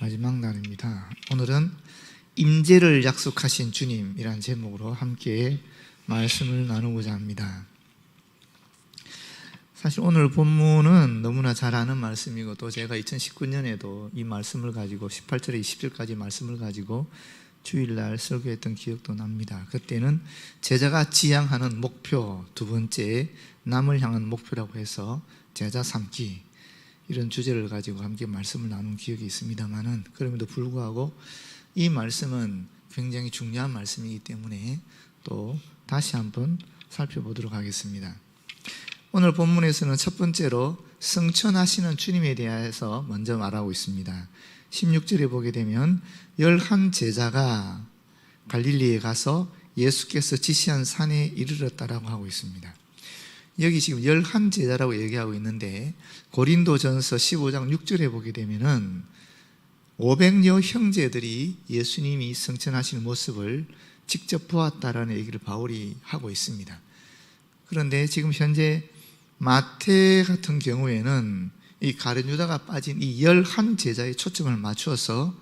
마지막 날입니다. 오늘은 임재를 약속하신 주님이란 제목으로 함께 말씀을 나누고자 합니다. 사실 오늘 본문은 너무나 잘 아는 말씀이고 또 제가 2019년에도 이 말씀을 가지고 18절에 20절까지 말씀을 가지고 주일날 설교했던 기억도 납니다. 그때는 제자가 지향하는 목표, 두 번째 남을 향한 목표라고 해서 제자 삼기, 이런 주제를 가지고 함께 말씀을 나눈 기억이 있습니다만은, 그럼에도 불구하고 이 말씀은 굉장히 중요한 말씀이기 때문에 또 다시 한번 살펴보도록 하겠습니다. 오늘 본문에서는 첫 번째로 승천하시는 주님에 대해서 먼저 말하고 있습니다. 16절에 보게 되면 11 제자가 갈릴리에 가서 예수께서 지시한 산에 이르렀다라고 하고 있습니다. 여기 지금 11 제자라고 얘기하고 있는데, 고린도전서 15장 6절에 보게 되면은 500여 형제들이 예수님이 승천하시는 모습을 직접 보았다라는 얘기를 바울이 하고 있습니다. 그런데 지금 현재 마태 같은 경우에는 이 가룟 유다가 빠진 이 11 제자의 초점을 맞추어서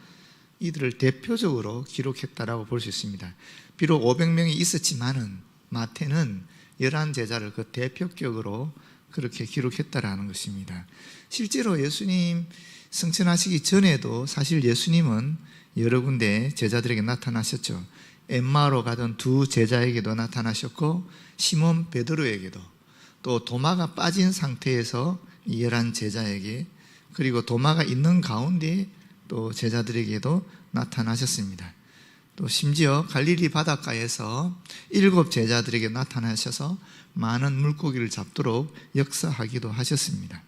이들을 대표적으로 기록했다라고 볼 수 있습니다. 비록 500명이 있었지만은 마태는 11 제자를 그 대표격으로 그렇게 기록했다라는 것입니다. 실제로 예수님 승천하시기 전에도 사실 예수님은 여러 군데 제자들에게 나타나셨죠. 엠마오로 가던 두 제자에게도 나타나셨고, 시몬 베드로에게도, 또 도마가 빠진 상태에서 11 제자에게, 그리고 도마가 있는 가운데 또 제자들에게도 나타나셨습니다. 또 심지어 갈릴리 바닷가에서 7 제자들에게 나타나셔서 많은 물고기를 잡도록 역사하기도 하셨습니다.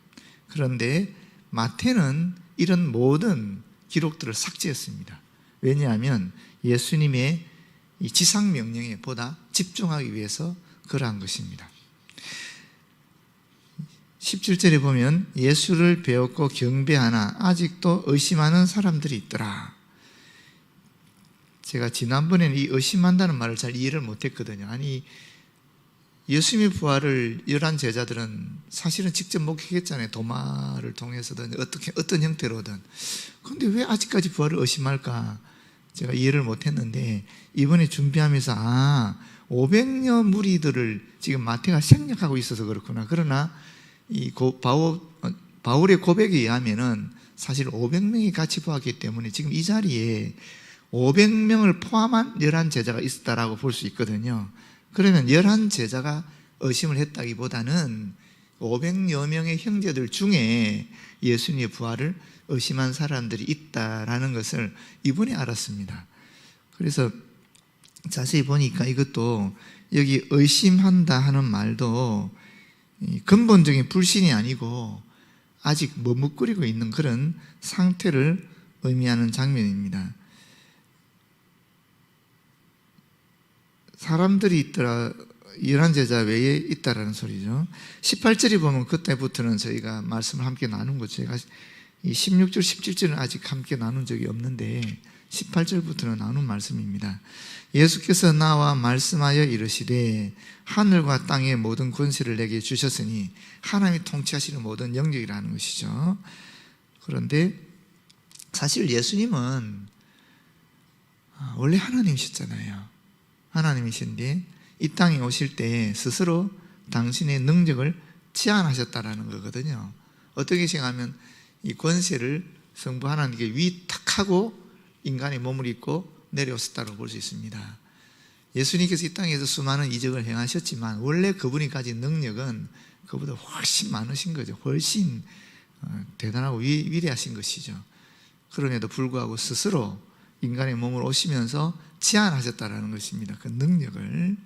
그런데 마태는 이런 모든 기록들을 삭제했습니다. 왜냐하면 예수님의 이 지상 명령에 보다 집중하기 위해서 그러한 것입니다. 17절에 보면 예수를 배웠고 경배하나 아직도 의심하는 사람들이 있더라. 제가 지난번에는 이 의심한다는 말을 잘 이해를 못했거든요. 아니, 예수님의 부활을 11 제자들은 사실은 직접 목격했잖아요. 도마를 통해서든 어떤 형태로든. 그런데 왜 아직까지 부활을 의심할까? 제가 이해를 못했는데, 이번에 준비하면서 500여 무리들을 지금 마태가 생략하고 있어서 그렇구나. 그러나 이 바울의 고백에 의하면은 사실 500명이 같이 보았기 때문에 지금 이 자리에 500명을 포함한 11 제자가 있었다라고 볼 수 있거든요. 그러면 11 제자가 의심을 했다기보다는 500여 명의 형제들 중에 예수님의 부활을 의심한 사람들이 있다라는 것을 이번에 알았습니다. 그래서 자세히 보니까 이것도 여기 의심한다 하는 말도 근본적인 불신이 아니고 아직 머뭇거리고 있는 그런 상태를 의미하는 장면입니다. 사람들이 있더라, 11 제자 외에 있다라는 소리죠. 18절에 보면 그때부터는 저희가 말씀을 함께 나눈 거죠. 제가 이 16절, 17절은 아직 함께 나눈 적이 없는데 18절부터는 나눈 말씀입니다. 예수께서 나와 말씀하여 이르시되 하늘과 땅의 모든 권세를 내게 주셨으니, 하나님이 통치하시는 모든 영역이라는 것이죠. 그런데 사실 예수님은 원래 하나님이셨잖아요. 하나님이신데 이 땅에 오실 때 스스로 당신의 능력을 제한하셨다라는 거거든요. 어떻게 생각하면 이 권세를 성부 하나님께 위탁하고 인간의 몸을 입고 내려오셨다고 볼 수 있습니다. 예수님께서 이 땅에서 수많은 이적을 행하셨지만 원래 그분이 가진 능력은 그보다 훨씬 많으신 거죠. 훨씬 대단하고 위대하신 것이죠. 그럼에도 불구하고 스스로 인간의 몸을 오시면서 제한하셨다라는 것입니다. 그 능력을.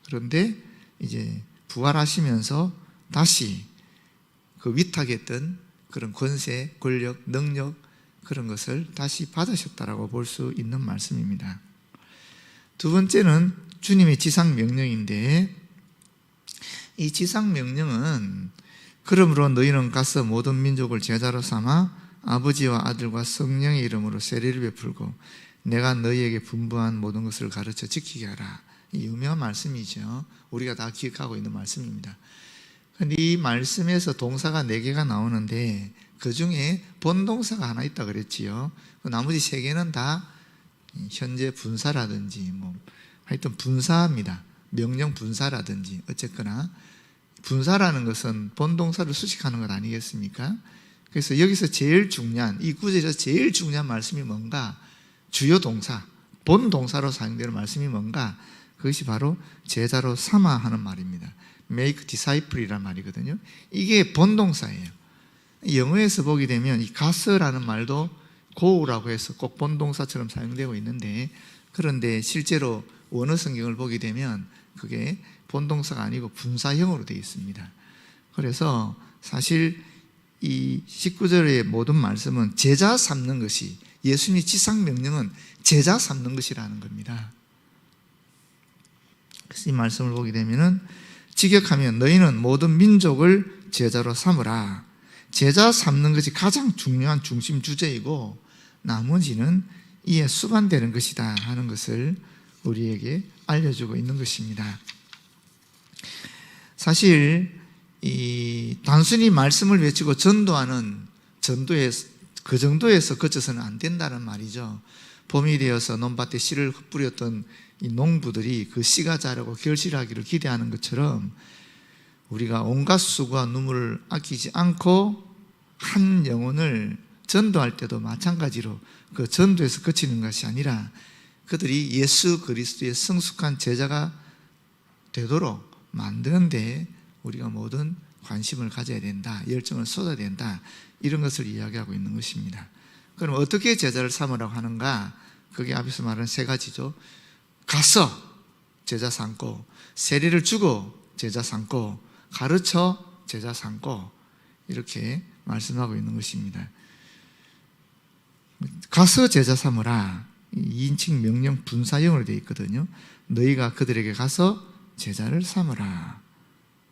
그런데 이제 부활하시면서 다시 그 위탁했던 그런 권세, 권력, 능력, 그런 것을 다시 받으셨다라고 볼 수 있는 말씀입니다. 두 번째는 주님의 지상 명령인데, 이 지상 명령은 그러므로 너희는 가서 모든 민족을 제자로 삼아 아버지와 아들과 성령의 이름으로 세례를 베풀고 내가 너희에게 분부한 모든 것을 가르쳐 지키게 하라. 이 유명한 말씀이죠. 우리가 다 기억하고 있는 말씀입니다. 그런데 이 말씀에서 동사가 4개가 나오는데 그 중에 본동사가 하나 있다 그랬지요. 나머지 세 개는 다 현재 분사라든지 뭐 하여튼 분사입니다. 명령 분사라든지 어쨌거나 분사라는 것은 본동사를 수식하는 것 아니겠습니까? 그래서 여기서 제일 중요한, 이 구절에서 제일 중요한 말씀이 뭔가? 주요 동사, 본동사로 사용되는 말씀이 뭔가? 그것이 바로 제자로 삼아 하는 말입니다. make disciple이라는 말이거든요. 이게 본동사예요. 영어에서 보게 되면 이 가스라는 말도 go라고 해서 꼭 본동사처럼 사용되고 있는데, 그런데 실제로 원어 성경을 보게 되면 그게 본동사가 아니고 분사형으로 되어 있습니다. 그래서 사실 이 19절의 모든 말씀은 제자 삼는 것이, 예수님의 지상명령은 제자 삼는 것이라는 겁니다. 그래서 이 말씀을 보게 되면은 직역하면 너희는 모든 민족을 제자로 삼으라. 제자 삼는 것이 가장 중요한 중심 주제이고 나머지는 이에 수반되는 것이다 하는 것을 우리에게 알려주고 있는 것입니다. 사실 이 단순히 말씀을 외치고 전도하는 전도에 그 정도에서 그쳐서는 안 된다는 말이죠. 봄이 되어서 논밭에 씨를 뿌렸던 이 농부들이 그 씨가 자라고 결실하기를 기대하는 것처럼 우리가 온갖 수고와 눈물을 아끼지 않고 한 영혼을 전도할 때도 마찬가지로 그 전도에서 그치는 것이 아니라 그들이 예수 그리스도의 성숙한 제자가 되도록 만드는 데 우리가 모든 관심을 가져야 된다, 열정을 쏟아야 된다, 이런 것을 이야기하고 있는 것입니다. 그럼 어떻게 제자를 삼으라고 하는가? 그게 앞에서 말한 세 가지죠. 가서 제자 삼고, 세례를 주고 제자 삼고, 가르쳐 제자 삼고, 이렇게 말씀하고 있는 것입니다. 가서 제자 삼으라, 2인칭 명령 분사형으로 되어 있거든요. 너희가 그들에게 가서 제자를 삼으라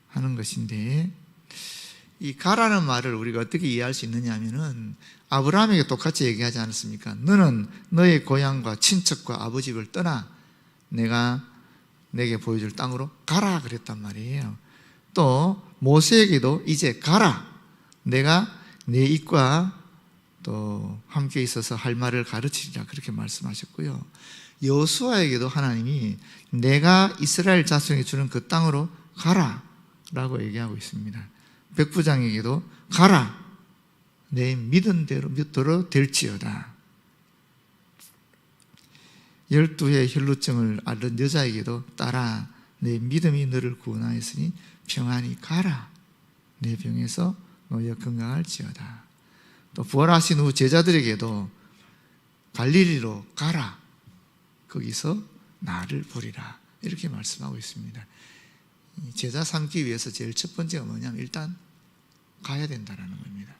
하는 것인데, 이 가라는 말을 우리가 어떻게 이해할 수 있느냐 하면은 아브라함에게 똑같이 얘기하지 않았습니까? 너는 너의 고향과 친척과 아버지 집을 떠나 내가 내게 보여줄 땅으로 가라 그랬단 말이에요. 또 모세에게도 이제 가라, 내가 내 입과 또 함께 있어서 할 말을 가르치리라 그렇게 말씀하셨고요. 여호수아에게도 하나님이 내가 이스라엘 자손에게 주는 그 땅으로 가라 라고 얘기하고 있습니다. 백부장에게도 가라, 내 믿은 대로 믿도록 될지어다. 12의 혈루증을 앓는 여자에게도 따라, 내 믿음이 너를 구원하였으니 평안히 가라, 내 병에서 너희가 건강할지어다. 또 부활하신 후 제자들에게도 갈릴리로 가라, 거기서 나를 보리라, 이렇게 말씀하고 있습니다. 제자 삼기 위해서 제일 첫 번째가 뭐냐면 일단 가야 된다는 겁니다.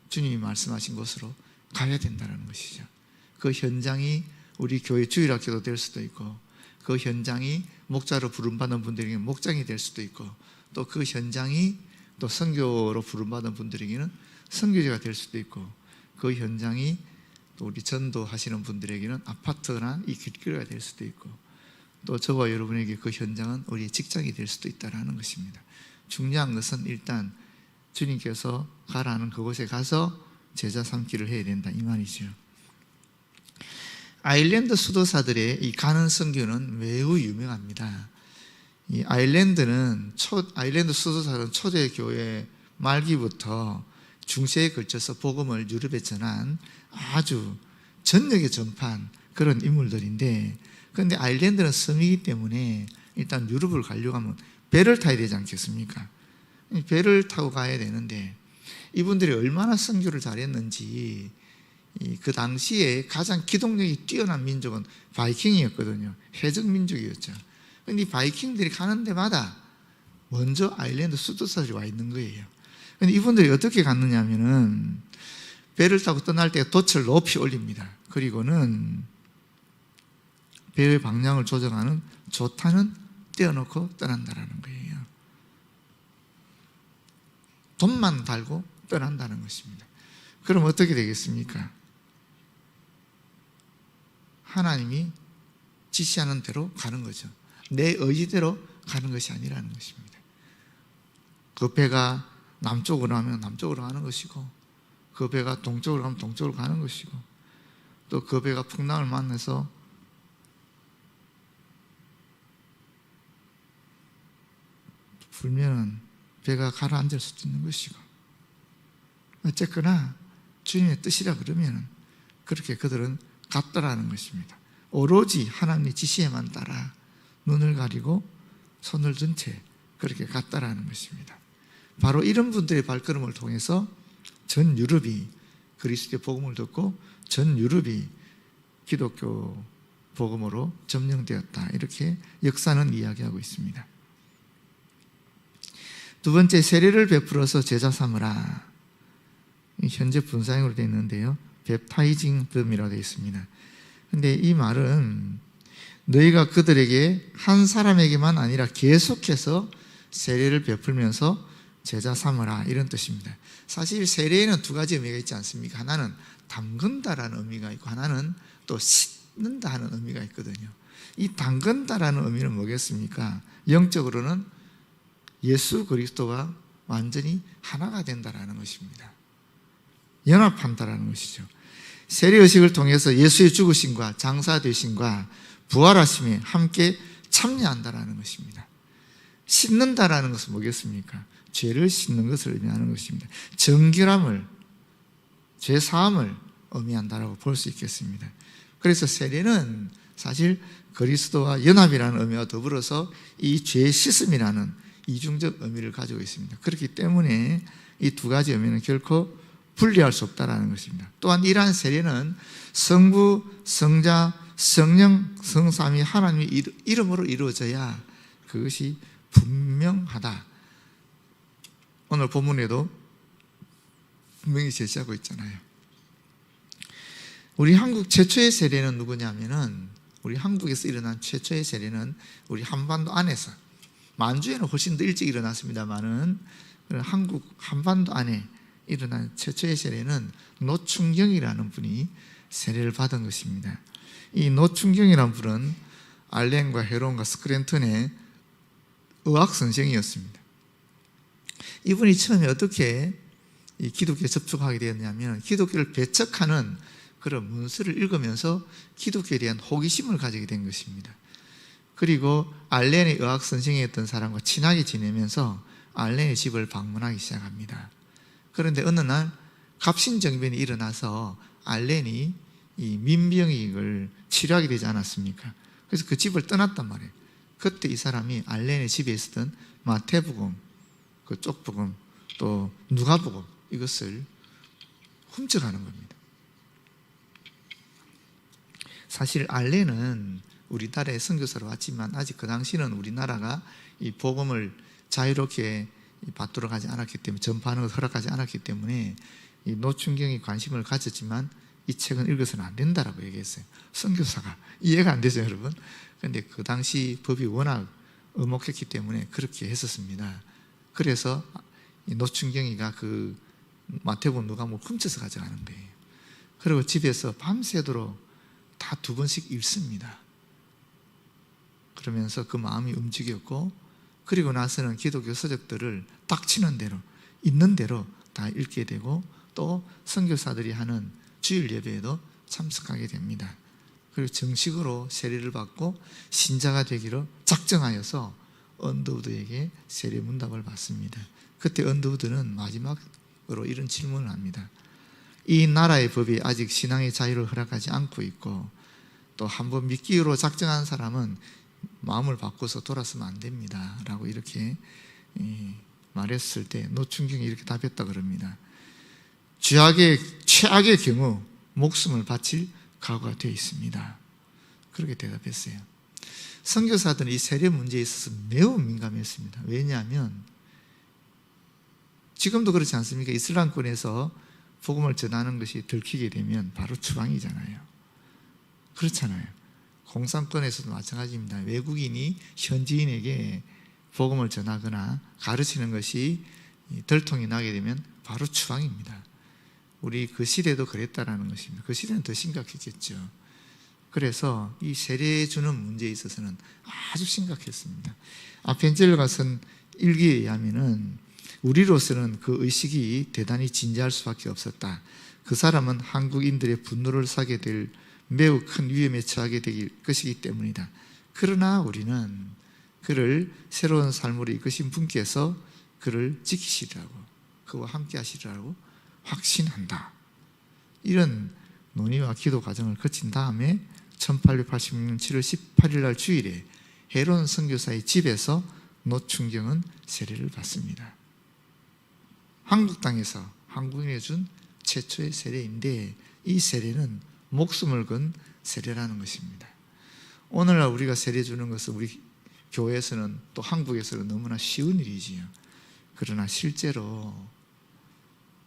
주님이 말씀하신 곳으로 가야 된다는 것이죠. 그 현장이 우리 교회 주일학교도 될 수도 있고, 그 현장이 목자로 부름받는 분들에게 목장이 될 수도 있고, 또 그 현장이 또 선교로 부름받은 분들에게는 선교지가 될 수도 있고, 그 현장이 또 우리 전도하시는 분들에게는 아파트나 이 길거리가 될 수도 있고, 또 저와 여러분에게 그 현장은 우리의 직장이 될 수도 있다는 것입니다. 중요한 것은 일단 주님께서 가라는 그곳에 가서 제자 삼기를 해야 된다, 이 말이죠. 아일랜드 수도사들의 이 가는 선교는 매우 유명합니다. 이 아일랜드 수도사들은 초대교회 말기부터 중세에 걸쳐서 복음을 유럽에 전한 아주 전역에 전파한 그런 인물들인데, 그런데 아일랜드는 섬이기 때문에 일단 유럽을 가려고 하면 배를 타야 되지 않겠습니까? 배를 타고 가야 되는데, 이분들이 얼마나 선교를 잘했는지, 그 당시에 가장 기동력이 뛰어난 민족은 바이킹이었거든요. 해적 민족이었죠. 그런데 이 바이킹들이 가는 데마다 먼저 아일랜드 수도사들이 와 있는 거예요. 그런데 이분들이 어떻게 갔느냐 하면은 배를 타고 떠날 때 돛을 높이 올립니다. 그리고는 배의 방향을 조정하는 조탄은 떼어놓고 떠난다는 거예요. 돈만 달고 떠난다는 것입니다. 그럼 어떻게 되겠습니까? 하나님이 지시하는 대로 가는 거죠. 내 의지대로 가는 것이 아니라는 것입니다. 그 배가 남쪽으로 하면 남쪽으로 가는 것이고, 그 배가 동쪽으로 가면 동쪽으로 가는 것이고, 또 그 배가 풍랑을 만나서 불면은 배가 가라앉을 수도 있는 것이고, 어쨌거나 주님의 뜻이라 그러면 그렇게 그들은 갔다라는 것입니다. 오로지 하나님의 지시에만 따라 눈을 가리고 손을 든 채 그렇게 갔다라는 것입니다. 바로 이런 분들의 발걸음을 통해서 전 유럽이 그리스도의 복음을 듣고 전 유럽이 기독교 복음으로 점령되었다, 이렇게 역사는 이야기하고 있습니다. 두 번째, 세례를 베풀어서 제자 삼으라. 현재 분사형으로 되어 있는데요, 웹타이징 덤이라고 되어 있습니다. 근데 이 말은 너희가 그들에게 한 사람에게만 아니라 계속해서 세례를 베풀면서 제자 삼으라, 이런 뜻입니다. 사실 세례에는 두 가지 의미가 있지 않습니까? 하나는 담근다라는 의미가 있고, 하나는 또 씻는다 하는 의미가 있거든요. 이 담근다라는 의미는 뭐겠습니까? 영적으로는 예수 그리스도와 완전히 하나가 된다라는 것입니다. 연합한다라는 것이죠. 세례의식을 통해서 예수의 죽으심과 장사되심과 부활하심에 함께 참여한다라는 것입니다. 씻는다라는 것은 뭐겠습니까? 죄를 씻는 것을 의미하는 것입니다. 정결함을, 죄사함을 의미한다라고 볼 수 있겠습니다. 그래서 세례는 사실 그리스도와 연합이라는 의미와 더불어서 이 죄 씻음이라는 이중적 의미를 가지고 있습니다. 그렇기 때문에 이 두 가지 의미는 결코 분리할 수 없다는 것입니다. 또한 이러한 세례는 성부, 성자, 성령, 성삼위 하나님의 이름으로 이루어져야 그것이 분명하다. 오늘 본문에도 분명히 제시하고 있잖아요. 우리 한국 최초의 세례는 누구냐면은, 우리 한국에서 일어난 최초의 세례는 우리 한반도 안에서, 만주에는 훨씬 더 일찍 일어났습니다만은 한국 한반도 안에 일어난 최초의 세례는 노충경이라는 분이 세례를 받은 것입니다. 이 노충경이라는 분은 알렌과 헤론과 스크랜턴의 의학 선생이었습니다. 이분이 처음에 어떻게 이 기독교에 접촉하게 되었냐면, 기독교를 배척하는 그런 문서를 읽으면서 기독교에 대한 호기심을 가지게 된 것입니다. 그리고 알렌의 의학 선생이었던 사람과 친하게 지내면서 알렌의 집을 방문하기 시작합니다. 그런데 어느 날 갑신정변이 일어나서 알렌이 이 민병익을 치료하게 되지 않았습니까? 그래서 그 집을 떠났단 말이에요. 그때 이 사람이 알렌의 집에 있었던 마태복음, 그 쪽복음, 또 누가복음, 이것을 훔쳐가는 겁니다. 사실 알렌은 우리나라에 선교사로 왔지만 아직 그 당시는 우리나라가 이 복음을 자유롭게 받도록 하지 않았기 때문에, 전파하는 것을 허락하지 않았기 때문에 이 노충경이 관심을 가졌지만 이 책은 읽어서는 안 된다라고 얘기했어요. 선교사가 이해가 안 되죠, 여러분. 그런데 그 당시 법이 워낙 엄혹했기 때문에 그렇게 했었습니다. 그래서 이 노충경이가 그 마태복음 누가복음을 훔쳐서 가져가는 거예요. 그리고 집에서 밤새도록 다 2번씩 읽습니다. 그러면서 그 마음이 움직였고, 그리고 나서는 기독교 서적들을 닥치는 대로, 있는 대로 다 읽게 되고, 또 선교사들이 하는 주일 예배에도 참석하게 됩니다. 그리고 정식으로 세례를 받고 신자가 되기로 작정하여서 언더우드에게 세례 문답을 받습니다. 그때 언더우드는 마지막으로 이런 질문을 합니다. 이 나라의 법이 아직 신앙의 자유를 허락하지 않고 있고, 또 한번 믿기로 작정한 사람은 마음을 바꿔서 돌아서면 안 됩니다 라고 이렇게 말했을 때 노충경이 이렇게 답했다 그럽니다. 최악의 경우 목숨을 바칠 각오가 되어 있습니다. 그렇게 대답했어요. 선교사들은 이 세례 문제에 있어서 매우 민감했습니다. 왜냐하면 지금도 그렇지 않습니까? 이슬람권에서 복음을 전하는 것이 들키게 되면 바로 추방이잖아요. 그렇잖아요. 공산권에서도 마찬가지입니다. 외국인이 현지인에게 복음을 전하거나 가르치는 것이 들통이 나게 되면 바로 추방입니다. 우리 그 시대도 그랬다라는 것입니다. 그 시대는 더 심각했겠죠. 그래서 이 세례 주는 문제에 있어서는 아주 심각했습니다. 아펜젤러가 쓴 일기에 의하면은 우리로서는 그 의식이 대단히 진지할 수밖에 없었다. 그 사람은 한국인들의 분노를 사게 될 매우 큰 위험에 처하게 될 것이기 때문이다. 그러나 우리는 그를 새로운 삶으로 이끄신 분께서 그를 지키시리라고, 그와 함께 하시리라고 확신한다. 이런 논의와 기도 과정을 거친 다음에 1886년 7월 18일 날 주일에 헤론 선교사의 집에서 노충경은 세례를 받습니다. 한국 땅에서 한국인이 준 최초의 세례인데, 이 세례는 목숨을 건 세례라는 것입니다. 오늘날 우리가 세례 주는 것은 우리 교회에서는, 또 한국에서는 너무나 쉬운 일이지요. 그러나 실제로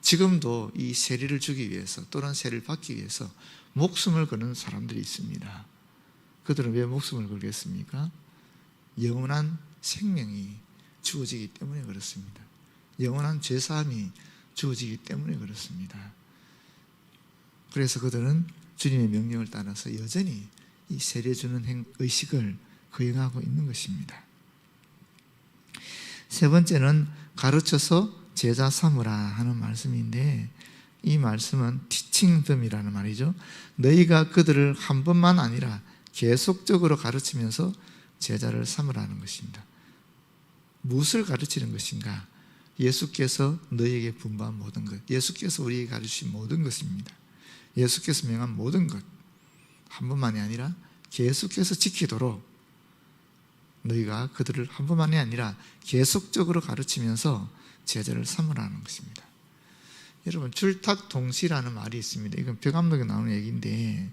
지금도 이 세례를 주기 위해서, 또는 세례를 받기 위해서 목숨을 거는 사람들이 있습니다. 그들은 왜 목숨을 걸겠습니까? 영원한 생명이 주어지기 때문에 그렇습니다. 영원한 죄사함이 주어지기 때문에 그렇습니다. 그래서 그들은 주님의 명령을 따라서 여전히 이 세례 주는 의식을 거행하고 있는 것입니다. 세 번째는 가르쳐서 제자 삼으라 하는 말씀인데, 이 말씀은 teaching them이라는 말이죠. 너희가 그들을 한 번만 아니라 계속적으로 가르치면서 제자를 삼으라는 것입니다. 무엇을 가르치는 것인가? 예수께서 너희에게 분부한 모든 것, 예수께서 우리에게 가르치신 모든 것입니다. 예수께서 명한 모든 것, 한 번만이 아니라 계속해서 지키도록 너희가 그들을 한 번만이 아니라 계속적으로 가르치면서 제자를 삼으라는 것입니다. 여러분, 줄탁동시라는 말이 있습니다. 이건 벽암록에 나오는 얘기인데,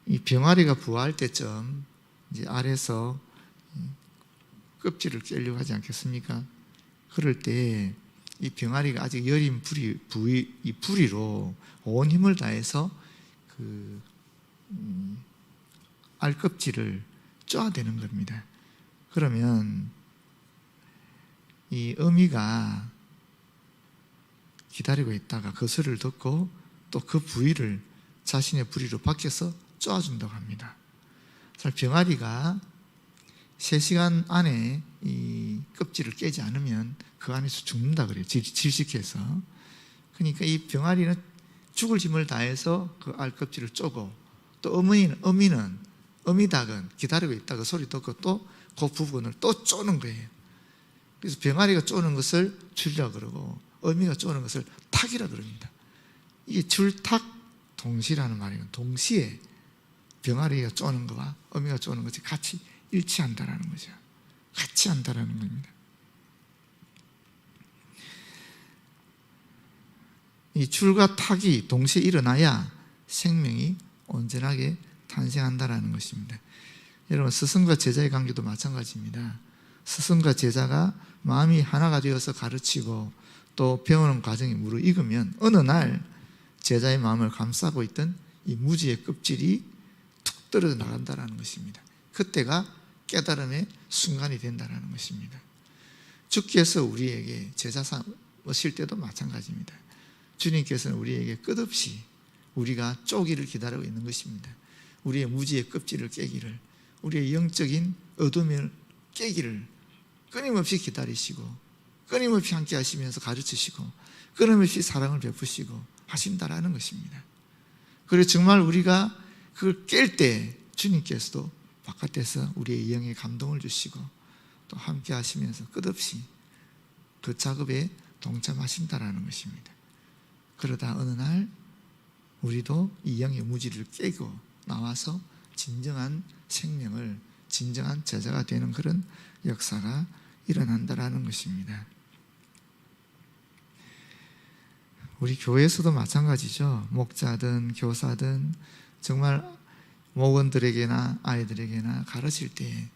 이 병아리가 부화할 때쯤 이제 알에서 껍질을 깨려고 하지 않겠습니까? 그럴 때 이 병아리가 아직 여린 부리로 온 힘을 다해서 그 알 껍질을 쪼아대는 겁니다. 그러면 이 어미가 기다리고 있다가 그 소리를 듣고 또 그 부위를 자신의 부리로 밖에서 쪼아준다고 합니다. 병아리가 3시간 안에 이 껍질을 깨지 않으면 그 안에서 죽는다 그래요. 질식해서. 그러니까 이 병아리는 죽을 힘을 다해서 그 알 껍질을 쪼고, 또 어미닭은 기다리고 있다가 소리 듣고 또 그 부분을 또 쪼는 거예요. 그래서 병아리가 쪼는 것을 줄이라 그러고, 어미가 쪼는 것을 탁이라 그럽니다. 이게 줄탁동시라는 말이에요. 동시에 병아리가 쪼는 것과 어미가 쪼는 것이 같이 일치한다라는 거죠. 같이 한다라는 겁니다. 이 줄과 탁이 동시에 일어나야 생명이 온전하게 탄생한다라는 것입니다. 여러분, 스승과 제자의 관계도 마찬가지입니다. 스승과 제자가 마음이 하나가 되어서 가르치고 또 배우는 과정이 무르익으면 어느 날 제자의 마음을 감싸고 있던 이 무지의 껍질이 툭 떨어져 나간다라는 것입니다. 그때가 깨달음의 순간이 된다는 것입니다. 주께서 우리에게 제자 삼으실 때도 마찬가지입니다. 주님께서는 우리에게 끝없이 우리가 쪼기를 기다리고 있는 것입니다. 우리의 무지의 껍질을 깨기를, 우리의 영적인 어둠을 깨기를 끊임없이 기다리시고, 끊임없이 함께 하시면서 가르치시고, 끊임없이 사랑을 베푸시고 하신다라는 것입니다. 그래서 정말 우리가 그걸 깰 때 주님께서도 바깥에서 우리의 영에 감동을 주시고 또 함께 하시면서 끝없이 그 작업에 동참하신다라는 것입니다. 그러다 어느 날 우리도 이 영의 무지를 깨고 나와서 진정한 생명을, 진정한 제자가 되는 그런 역사가 일어난다라는 것입니다. 우리 교회에서도 마찬가지죠. 목자든 교사든 정말 목원들에게나 아이들에게나 가르칠 때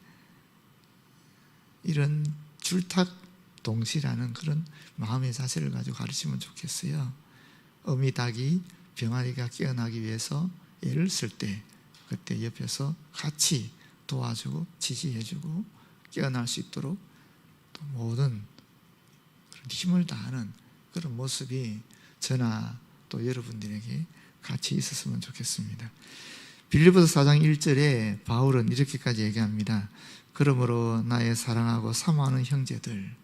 이런 줄탁동시라는 그런 마음의 자세를 가지고 가르치면 좋겠어요. 어미닭이 병아리가 깨어나기 위해서 애를 쓸 때 그때 옆에서 같이 도와주고 지지해주고 깨어날 수 있도록 또 모든 힘을 다하는 그런 모습이 저나 또 여러분들에게 같이 있었으면 좋겠습니다. 빌립보서 4장 1절에 바울은 이렇게까지 얘기합니다. 그러므로 나의 사랑하고 사모하는 형제들,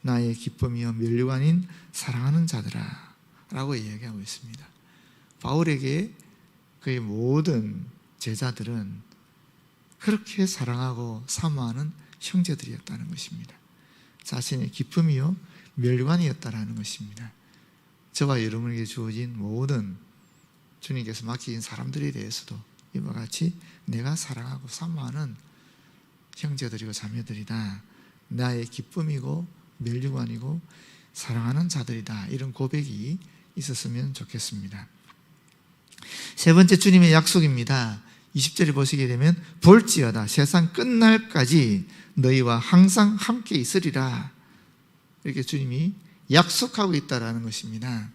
나의 기쁨이요 면류관인 사랑하는 자들아 라고 이야기하고 있습니다. 바울에게 그의 모든 제자들은 그렇게 사랑하고 사모하는 형제들이었다는 것입니다. 자신의 기쁨이요 면류관이었다라는 것입니다. 저와 여러분에게 주어진 모든 주님께서 맡기신 사람들에 대해서도 이와 같이 내가 사랑하고 사모하는 형제들이고 자매들이다, 나의 기쁨이고 면류관이고 사랑하는 자들이다, 이런 고백이 있었으면 좋겠습니다. 세 번째 주님의 약속입니다. 20절에 보시게 되면 볼지어다 세상 끝날까지 너희와 항상 함께 있으리라, 이렇게 주님이 약속하고 있다라는 것입니다.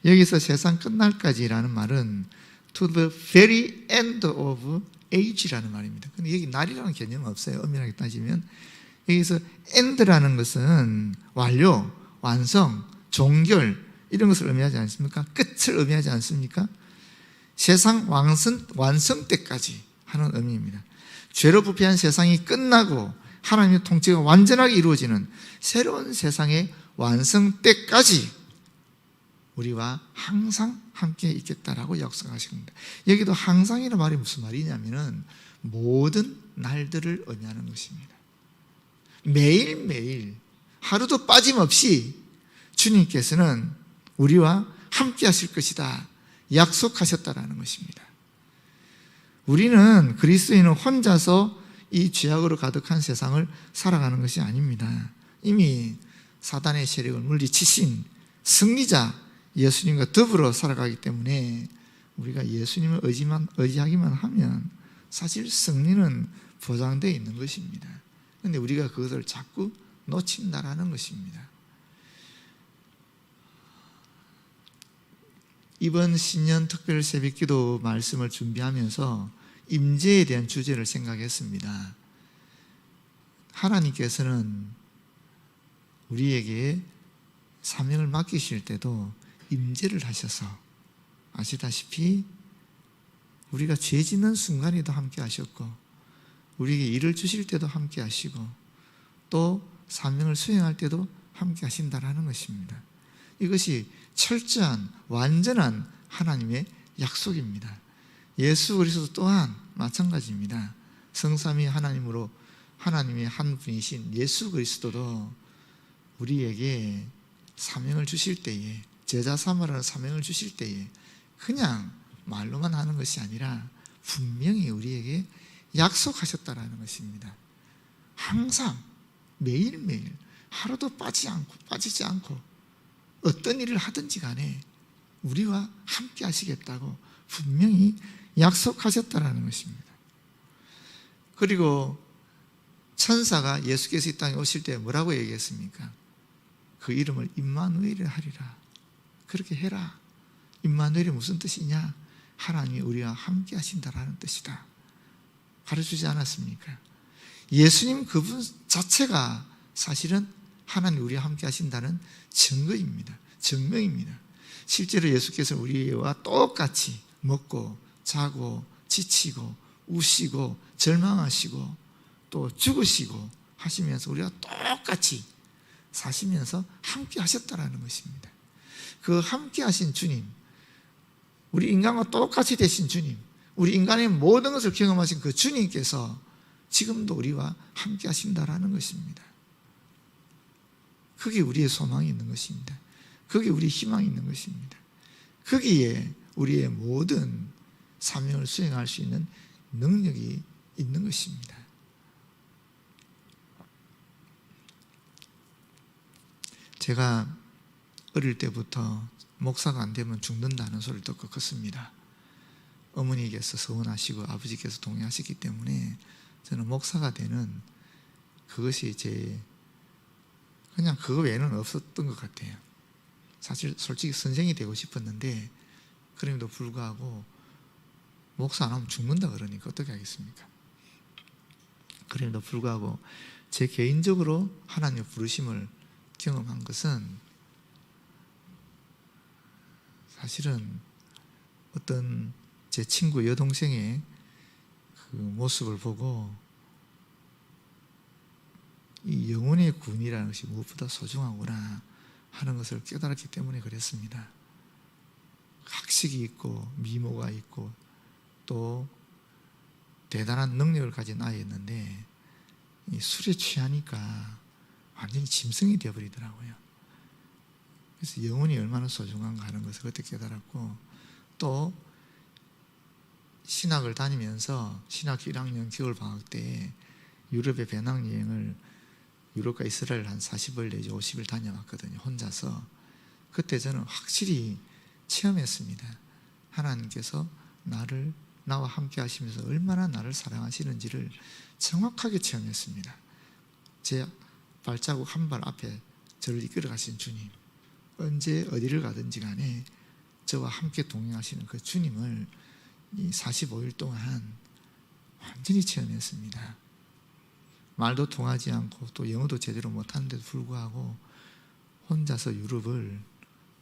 여기서 세상 끝날까지라는 말은 to the very end of age라는 말입니다. 근데 여기 날이라는 개념은 없어요. 엄밀하게 따지면 여기서 end라는 것은 완료, 완성, 종결 이런 것을 의미하지 않습니까? 끝을 의미하지 않습니까? 세상 완성 때까지 하는 의미입니다. 죄로 부패한 세상이 끝나고 하나님의 통치가 완전하게 이루어지는 새로운 세상의 완성 때까지 우리와 항상 함께 있겠다라고 약속하십니다. 여기도 항상이라는 말이 무슨 말이냐면은 모든 날들을 의미하는 것입니다. 매일매일 하루도 빠짐없이 주님께서는 우리와 함께 하실 것이다 약속하셨다라는 것입니다. 우리는 그리스도인은 혼자서 이 죄악으로 가득한 세상을 살아가는 것이 아닙니다. 이미 사단의 세력을 물리치신 승리자 예수님과 더불어 살아가기 때문에 우리가 예수님을 의지하기만 하면 사실 승리는 보장되어 있는 것입니다. 그런데 우리가 그것을 자꾸 놓친다라는 것입니다. 이번 신년 특별 새벽기도 말씀을 준비하면서 임재에 대한 주제를 생각했습니다. 하나님께서는 우리에게 사명을 맡기실 때도 임재를 하셔서 아시다시피 우리가 죄 짓는 순간에도 함께 하셨고 우리에게 일을 주실 때도 함께 하시고 또 사명을 수행할 때도 함께 하신다라는 것입니다. 이것이 철저한 완전한 하나님의 약속입니다. 예수 그리스도 또한 마찬가지입니다. 성삼위 하나님으로 하나님의 한 분이신 예수 그리스도도 우리에게 사명을 주실 때에, 제자 삼으라는 사명을 주실 때에 그냥 말로만 하는 것이 아니라 분명히 우리에게 약속하셨다라는 것입니다. 항상 매일매일 하루도 빠지지 않고 어떤 일을 하든지 간에 우리와 함께 하시겠다고 분명히 약속하셨다라는 것입니다. 그리고 천사가 예수께서 이 땅에 오실 때 뭐라고 얘기했습니까? 그 이름을 임마누엘이라 하리라. 그렇게 해라. 임마누엘이 무슨 뜻이냐? 하나님이 우리와 함께 하신다라는 뜻이다. 가르치지 않았습니까? 예수님 그분 자체가 사실은 하나님 우리와 함께 하신다는 증거입니다. 증명입니다. 실제로 예수께서 우리와 똑같이 먹고 자고 지치고 우시고 절망하시고 또 죽으시고 하시면서 우리와 똑같이 사시면서 함께 하셨다라는 것입니다. 그 함께 하신 주님, 우리 인간과 똑같이 되신 주님, 우리 인간의 모든 것을 경험하신 그 주님께서 지금도 우리와 함께 하신다라는 것입니다. 거기에 우리의 소망이 있는 것입니다. 거기에 우리의 희망이 있는 것입니다. 거기에 우리의 모든 사명을 수행할 수 있는 능력이 있는 것입니다. 제가 어릴 때부터 목사가 안 되면 죽는다는 소리를 듣고 컸습니다. 어머니께서 서운하시고 아버지께서 동의하셨기 때문에 저는 목사가 되는 그것이 그냥 그거 외에는 없었던 것 같아요. 사실 솔직히 선생이 되고 싶었는데 그럼에도 불구하고 목사 안 하면 죽는다 그러니까 어떻게 하겠습니까? 그럼에도 불구하고 제 개인적으로 하나님의 부르심을 경험한 것은 사실은 어떤 제 친구 여동생의 그 모습을 보고 이 영혼의 구원이라는 것이 무엇보다 소중하구나 하는 것을 깨달았기 때문에 그랬습니다. 학식이 있고 미모가 있고 또 대단한 능력을 가진 아이였는데 이 술에 취하니까 완전히 짐승이 되어버리더라고요. 그래서 영혼이 얼마나 소중한가 하는 것을 그때 깨달았고, 또 신학을 다니면서 신학교 1학년 겨울방학 때 유럽의 배낭여행을 유럽과 이스라엘 한 40일 내지 50일 다녀왔거든요, 혼자서. 그때 저는 확실히 체험했습니다. 하나님께서 나와 함께 하시면서 얼마나 나를 사랑하시는지를 정확하게 체험했습니다. 제 발자국 한 발 앞에 저를 이끌어 가신 주님, 언제 어디를 가든지 간에 저와 함께 동행하시는 그 주님을 이 45일 동안 완전히 체험했습니다. 말도 통하지 않고 또 영어도 제대로 못하는데도 불구하고 혼자서 유럽을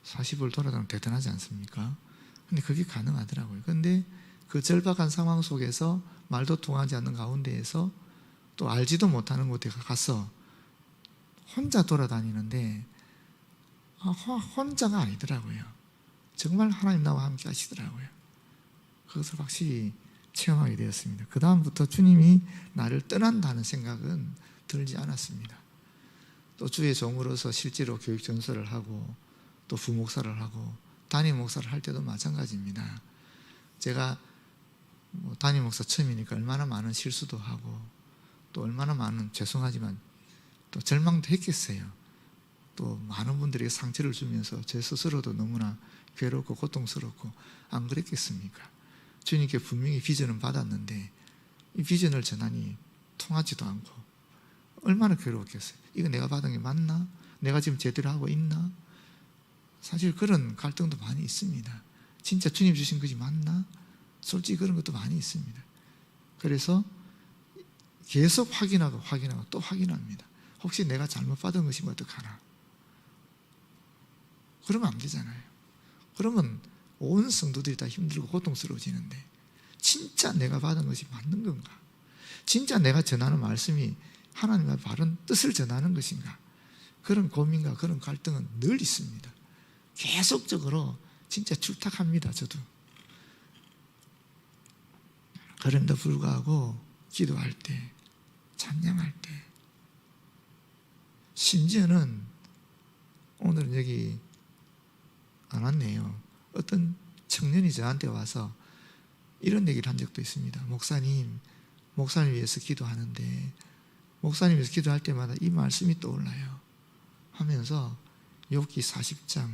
40일 돌아다니면 대단하지 않습니까? 근데 그게 가능하더라고요. 근데 그 절박한 상황 속에서 말도 통하지 않는 가운데에서 또 알지도 못하는 곳에 가서 혼자 돌아다니는데 혼자가 아니더라고요. 정말 하나님 나와 함께 하시더라고요. 그것을 확실히 체험하게 되었습니다. 그 다음부터 주님이 나를 떠난다는 생각은 들지 않았습니다. 또 주의 종으로서 실제로 교육 전설을 하고 또 부목사를 하고 담임 목사를 할 때도 마찬가지입니다. 제가 담임 목사 처음이니까 얼마나 많은 실수도 하고 또 얼마나 많은, 죄송하지만 또 절망도 했겠어요. 또 많은 분들에게 상처를 주면서 제 스스로도 너무나 괴롭고 고통스럽고 안 그랬겠습니까? 주님께 분명히 비전은 받았는데 이 비전을 전하니 통하지도 않고 얼마나 괴로웠겠어요. 이거 내가 받은 게 맞나? 내가 지금 제대로 하고 있나? 사실 그런 갈등도 많이 있습니다. 진짜 주님 주신 것이 맞나? 솔직히 그런 것도 많이 있습니다. 그래서 계속 확인하고 또 확인합니다. 혹시 내가 잘못 받은 것이면 어떡하나? 그러면 안 되잖아요. 그러면 온 성도들이 다 힘들고 고통스러워지는데 진짜 내가 받은 것이 맞는 건가? 진짜 내가 전하는 말씀이 하나님의 바른 뜻을 전하는 것인가? 그런 고민과 그런 갈등은 늘 있습니다. 계속적으로 진짜 출탁합니다. 저도. 그럼에도 불구하고 기도할 때, 찬양할 때, 심지어는 오늘은 여기 안 왔네요. 어떤 청년이 저한테 와서 이런 얘기를 한 적도 있습니다. 목사님 위해서 기도하는데 목사님 위해서 기도할 때마다 이 말씀이 떠올라요 하면서 욥기 40장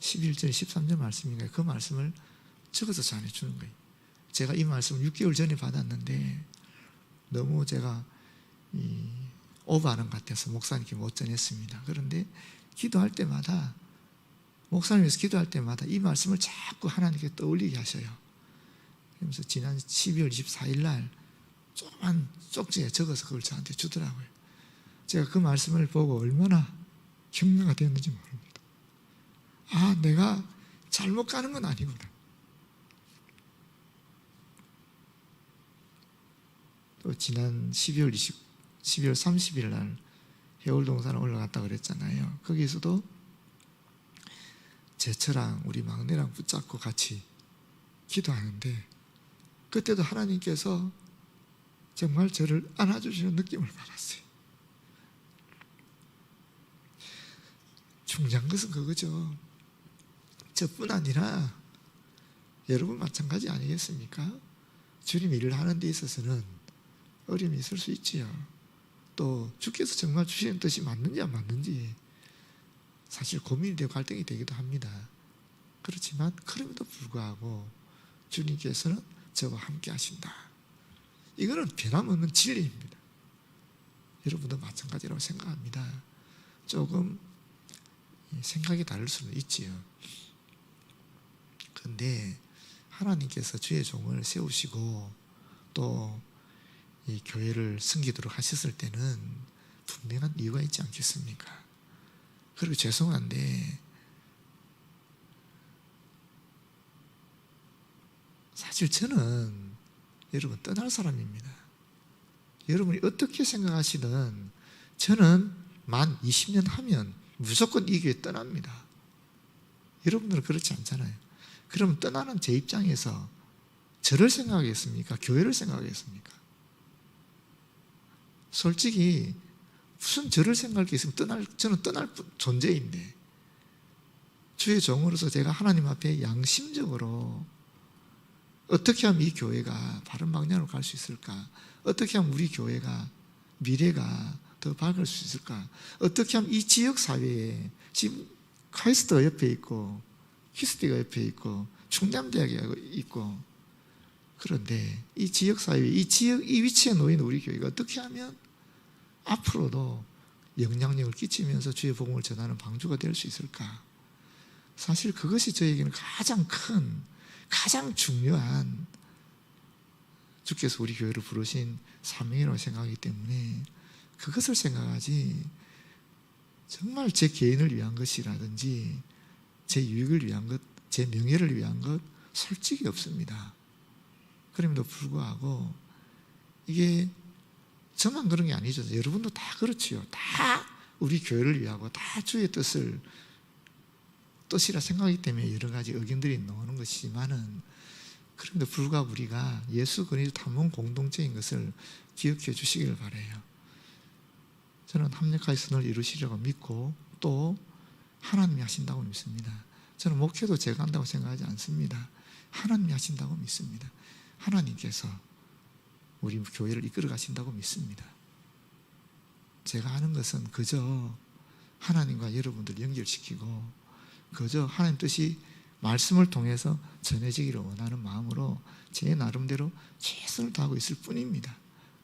11절 13절 말씀인가요? 그 말씀을 적어서 전해주는 거예요. 제가 이 말씀을 6개월 전에 받았는데 너무 제가 오버하는 것 같아서 목사님께 못 전했습니다. 그런데 기도할 때마다, 목사님 위해서 기도할 때마다 이 말씀을 자꾸 하나님께 떠올리게 하셔요. 그러면서 지난 12월 24일 날 조그만 쪽지에 적어서 그걸 저한테 주더라고요. 제가 그 말씀을 보고 얼마나 격려가 되었는지 모릅니다. 아, 내가 잘못 가는 건 아니구나. 또 지난 12월 30일 날 해월동산에 올라갔다 그랬잖아요. 거기서도 제처랑 우리 막내랑 붙잡고 같이 기도하는데 그때도 하나님께서 정말 저를 안아주시는 느낌을 받았어요. 중요한 것은 그거죠. 저뿐 아니라 여러분 마찬가지 아니겠습니까? 주님 일을 하는 데 있어서는 어려움이 있을 수 있지요. 또 주께서 정말 주시는 뜻이 맞는지 안 맞는지 사실 고민이 되고 갈등이 되기도 합니다. 그렇지만 그럼에도 불구하고 주님께서는 저와 함께 하신다. 이거는 변함없는 진리입니다. 여러분도 마찬가지라고 생각합니다. 조금 생각이 다를 수는 있지요. 그런데 하나님께서 주의 종을 세우시고 또 이 교회를 섬기도록 하셨을 때는 분명한 이유가 있지 않겠습니까? 그리고 죄송한데 사실 저는 여러분 떠날 사람입니다. 여러분이 어떻게 생각하시든 저는 만 20년 하면 무조건 이 교회 떠납니다. 여러분들은 그렇지 않잖아요. 그럼 떠나는 제 입장에서 저를 생각하겠습니까? 교회를 생각하겠습니까? 솔직히 무슨 저를 생각했으면 저는 떠날 존재인데, 주의 종으로서 제가 하나님 앞에 양심적으로 어떻게 하면 이 교회가 바른 방향으로 갈 수 있을까? 어떻게 하면 우리 교회가 미래가 더 밝을 수 있을까? 어떻게 하면 이 지역 사회에 지금 카이스트가 옆에 있고 키스티가 옆에 있고 충남대학이 있고, 그런데 이 지역 사회, 이 위치에 놓인 우리 교회가 어떻게 하면 앞으로도 영향력을 끼치면서 주의 복음을 전하는 방주가 될 수 있을까? 사실 그것이 저에게는 가장 큰, 가장 중요한 주께서 우리 교회를 부르신 사명이라고 생각하기 때문에 그것을 생각하지, 정말 제 개인을 위한 것이라든지 제 유익을 위한 것, 제 명예를 위한 것 솔직히 없습니다. 그럼에도 불구하고 이게 저만 그런 게 아니죠. 여러분도 다 그렇지요. 다 우리 교회를 위하고 다 주의 뜻이라 생각하기 때문에 여러 가지 의견들이 나오는 것이지만은, 그런데 불구하고 우리가 예수 그리스도 탐험 공동체인 것을 기억해 주시기를 바라요. 저는 합력하여 선을 이루시려고 믿고 또 하나님이 하신다고 믿습니다. 저는 목회도 제가 한다고 생각하지 않습니다. 하나님이 하신다고 믿습니다. 하나님께서 우리 교회를 이끌어 가신다고 믿습니다. 제가 하는 것은 그저 하나님과 여러분들 연결시키고 그저 하나님 뜻이 말씀을 통해서 전해지기를 원하는 마음으로 제 나름대로 최선을 다하고 있을 뿐입니다.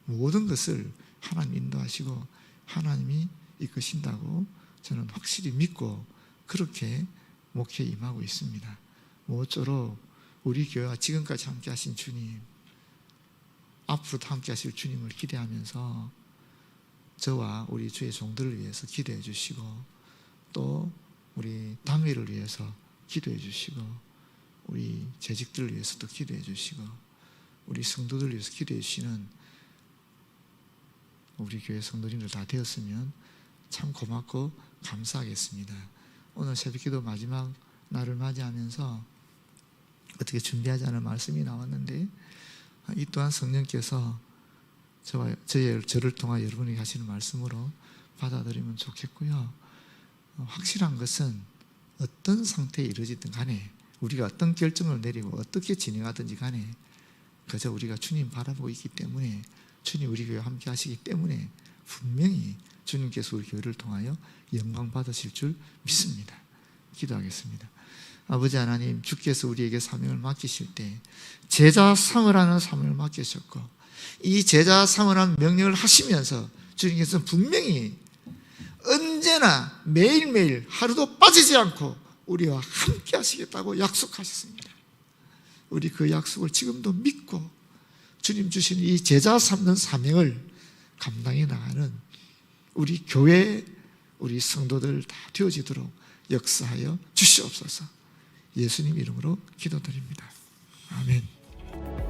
모든 것을 하나님 인도하시고 하나님이 이끄신다고 저는 확실히 믿고 그렇게 목회에 임하고 있습니다. 모쪼록 우리 교회와 지금까지 함께 하신 주님, 앞으로도 함께 하실 주님을 기대하면서 저와 우리 주의 종들을 위해서 기도해 주시고, 또 우리 당회를 위해서 기도해 주시고, 우리 재직들을 위해서도 기도해 주시고, 우리 성도들을 위해서 기도해 주시는 우리 교회 성도님들 다 되었으면 참 고맙고 감사하겠습니다. 오늘 새벽기도 마지막 날을 맞이하면서 어떻게 준비하지 않은 말씀이 나왔는데, 이 또한 성령께서 저를 통하여 여러분에게 하시는 말씀으로 받아들이면 좋겠고요. 확실한 것은 어떤 상태에 이르지든 간에, 우리가 어떤 결정을 내리고 어떻게 진행하든지 간에 그저 우리가 주님 바라보고 있기 때문에, 주님 우리 교회와 함께 하시기 때문에 분명히 주님께서 우리 교회를 통하여 영광 받으실 줄 믿습니다. 기도하겠습니다. 아버지 하나님, 주께서 우리에게 사명을 맡기실 때 제자 삼으라는 사명을 맡기셨고, 이 제자 삼으라는 명령을 하시면서 주님께서 분명히 언제나 매일매일 하루도 빠지지 않고 우리와 함께 하시겠다고 약속하셨습니다. 우리 그 약속을 지금도 믿고 주님 주신 이 제자 삼는 사명을 감당해 나가는 우리 교회, 우리 성도들 다 되어지도록 역사하여 주시옵소서. 예수님 이름으로 기도드립니다. 아멘.